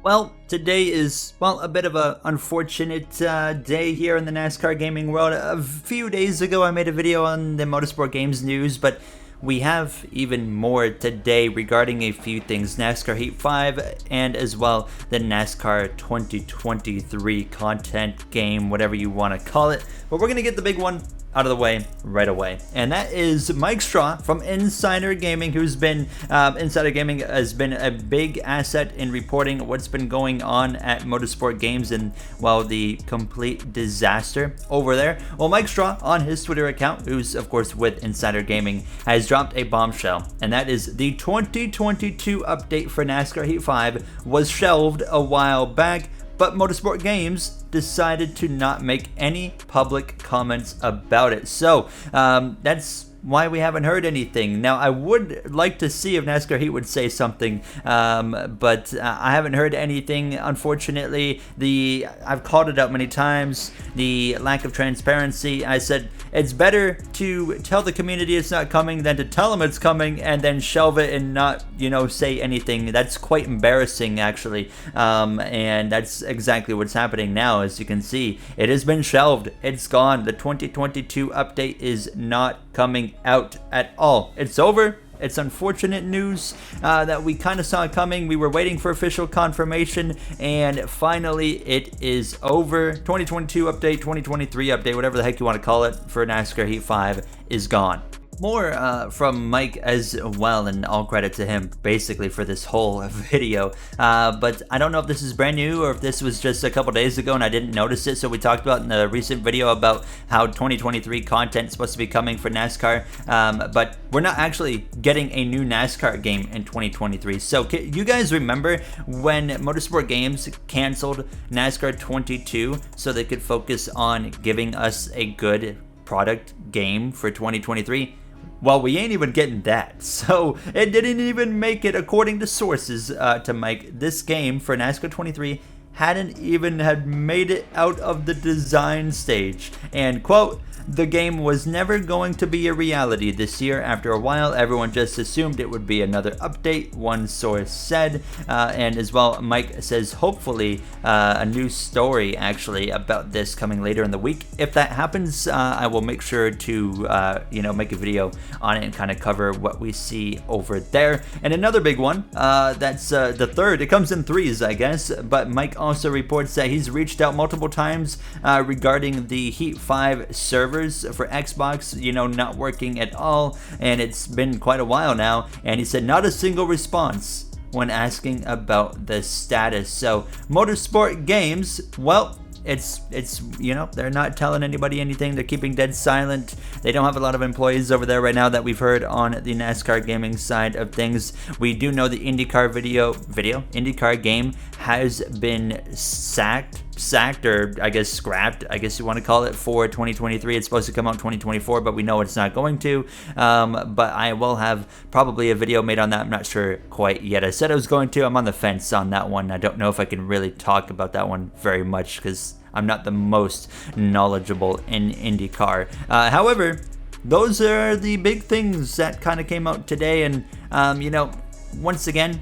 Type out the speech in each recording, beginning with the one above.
Well, today is, a bit of an unfortunate day here in the NASCAR gaming world. A few days ago, I made a video on the Motorsport Games news, but we have even more today regarding a few things. NASCAR Heat 5 and as well the NASCAR 2023 content game, whatever you want to call it. But we're going to get the big one out of the way right away, and that is Mike Straw from Insider Gaming, who's been Insider Gaming has been a big asset in reporting what's been going on at Motorsport Games and the complete disaster over there. Well, Mike Straw on his Twitter account, who's of course with Insider Gaming, has dropped a bombshell, and that is the 2022 update for NASCAR Heat 5 was shelved a while back, but Motorsport Games decided to not make any public comments about it. So that's why we haven't heard anything. Now, I would like to see if NASCAR Heat would say something, but I haven't heard anything, unfortunately. I've called it out many times, the lack of transparency. I said it's better to tell the community it's not coming than to tell them it's coming and then shelve it and not, say anything. That's quite embarrassing, actually, and that's exactly what's happening now. As you can see, it has been shelved. It's gone. The 2022 update is not coming out at all. It's over. It's unfortunate news that we kind of saw coming. We were waiting for official confirmation, and finally it is over. 2022 update, 2023 update, whatever the heck you want to call it, for NASCAR Heat 5 is gone. More from Mike as well, and all credit to him basically for this whole video, but I don't know if this is brand new or if this was just a couple days ago and I didn't notice it. So we talked about in the recent video about how 2023 content is supposed to be coming for NASCAR, but we're not actually getting a new NASCAR game in 2023. So you guys remember when Motorsport Games canceled NASCAR 22 so they could focus on giving us a good product game for 2023? Well, we ain't even getting that. So it didn't even make it, according to sources to Mike. This game for NASCAR 23 hadn't even had made it out of the design stage. And quote, "The game was never going to be a reality this year. After a while, everyone just assumed it would be another update," one source said. And as well, Mike says hopefully a new story actually about this coming later in the week. If that happens, I will make sure to make a video on it and kind of cover what we see over there. And another big one, that's the third. It comes in threes, I guess. But Mike also reports that he's reached out multiple times regarding the Heat 5 server for Xbox, not working at all, and it's been quite a while now, and he said not a single response when asking about the status. So Motorsport Games, it's they're not telling anybody anything. They're keeping dead silent. They don't have a lot of employees over there right now that we've heard on the NASCAR gaming side of things. We do know the IndyCar game has been sacked, or I guess scrapped, I guess you want to call it, for 2023. It's supposed to come out in 2024, but we know it's not going to. But I will have probably a video made on that. I'm not sure quite yet. I said I was going to. I'm on the fence on that one. I don't know if I can really talk about that one very much because I'm not the most knowledgeable in IndyCar. However, those are the big things that kind of came out today, and once again,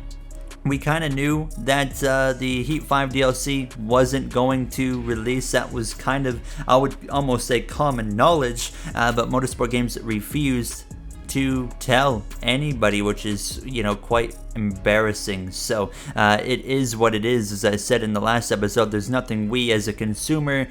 we kind of knew that the Heat 5 DLC wasn't going to release. That was kind of, I would almost say, common knowledge, but Motorsport Games refused to tell anybody, which is, quite embarrassing. So it is what it is. As I said in the last episode, there's nothing we as a consumer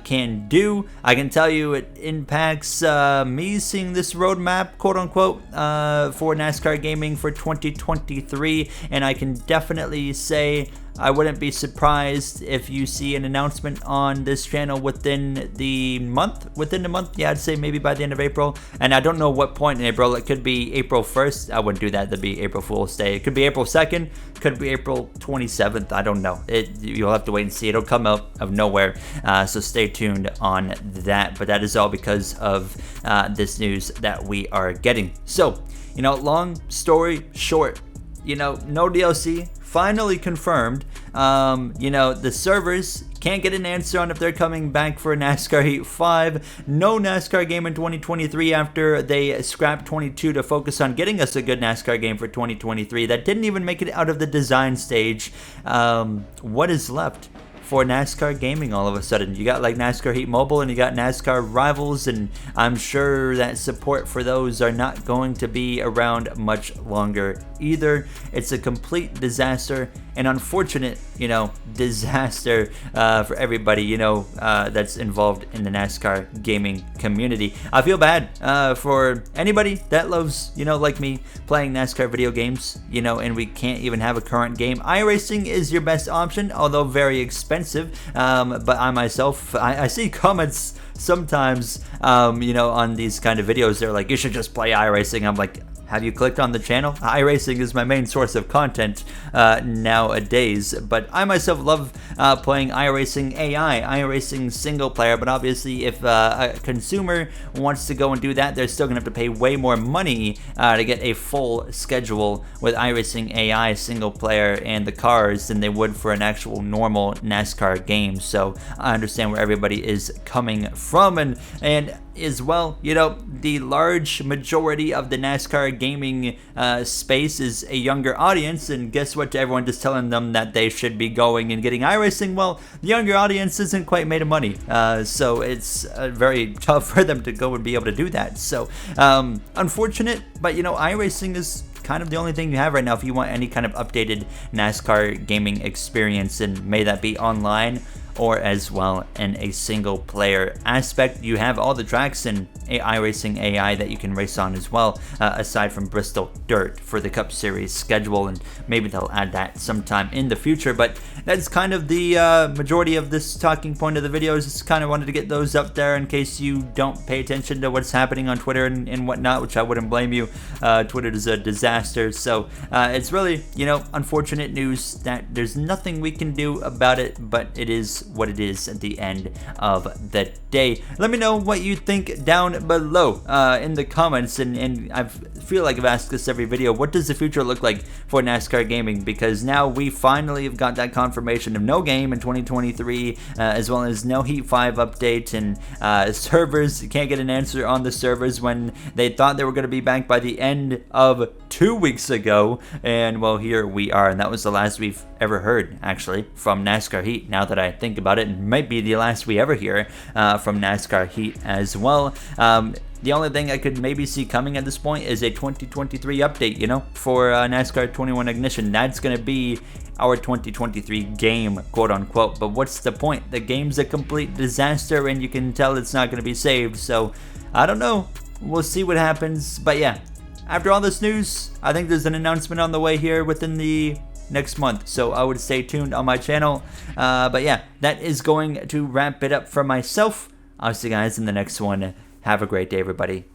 can do. I can tell you it impacts me seeing this roadmap, quote unquote, for NASCAR gaming for 2023, and I can definitely say I wouldn't be surprised if you see an announcement on this channel within the month. Yeah, I'd say maybe by the end of April. And I don't know what point in April. It could be April 1st. I wouldn't do that. That'd be April Fool's Day. It could be April 2nd. Could be April 27th. I don't know. You'll have to wait and see. It'll come out of nowhere. So stay tuned on that. But that is all because of this news that we are getting. So, long story short, no DLC. Finally confirmed The servers can't get an answer on if they're coming back for NASCAR Heat 5. No NASCAR game in 2023 after they scrapped 22 to focus on getting us a good NASCAR game for 2023. That didn't even make it out of the design stage. What is left for NASCAR gaming all of a sudden? You got like NASCAR Heat Mobile and you got NASCAR Rivals, and I'm sure that support for those are not going to be around much longer either. It's a complete disaster, an unfortunate, disaster for everybody, that's involved in the NASCAR gaming community. I feel bad for anybody that loves, like me, playing NASCAR video games, and we can't even have a current game. iRacing is your best option, although very expensive. But I myself, I see comments sometimes, on these kind of videos. They're like, you should just play iRacing. I'm like, have you clicked on the channel? iRacing is my main source of content nowadays, but I myself love playing iRacing AI, iRacing single player, but obviously if a consumer wants to go and do that, they're still going to have to pay way more money to get a full schedule with iRacing AI single player and the cars than they would for an actual normal NASCAR game. So I understand where everybody is coming from, and as well, the large majority of the NASCAR gaming space is a younger audience, and guess what, to everyone just telling them that they should be going and getting iRacing, well, the younger audience isn't quite made of money, so it's very tough for them to go and be able to do that. So unfortunate, but iRacing is kind of the only thing you have right now if you want any kind of updated NASCAR gaming experience, and may that be online or as well in a single player aspect. You have all the tracks in iRacing AI that you can race on as well, aside from Bristol Dirt for the Cup Series schedule, and maybe they'll add that sometime in the future. But that's kind of the majority of this talking point of the videos. Just kind of wanted to get those up there in case you don't pay attention to what's happening on Twitter and whatnot, which I wouldn't blame you. Twitter is a disaster, so it's really, unfortunate news that there's nothing we can do about it, but it is what it is at the end of the day. Let me know what you think down below in the comments, and I feel like I've asked this every video. What does the future look like for NASCAR gaming? Because now we finally have got that confirmation of no game in 2023, as well as no Heat 5 update, and servers, you can't get an answer on the servers when they thought they were going to be back by the end of 2 weeks ago, and well, here we are, and that was the last we've ever heard actually from NASCAR Heat. Now that I think about it, it might be the last we ever hear from NASCAR Heat as well. The only thing I could maybe see coming at this point is a 2023 update, for NASCAR 21 Ignition. That's going to be our 2023 game, quote unquote. But what's the point? The game's a complete disaster, and you can tell it's not going to be saved. So I don't know. We'll see what happens. But yeah, after all this news, I think there's an announcement on the way here within the next month, so I would stay tuned on my channel. But yeah, that is going to wrap it up for myself. I'll see you guys in the next one. Have a great day, everybody.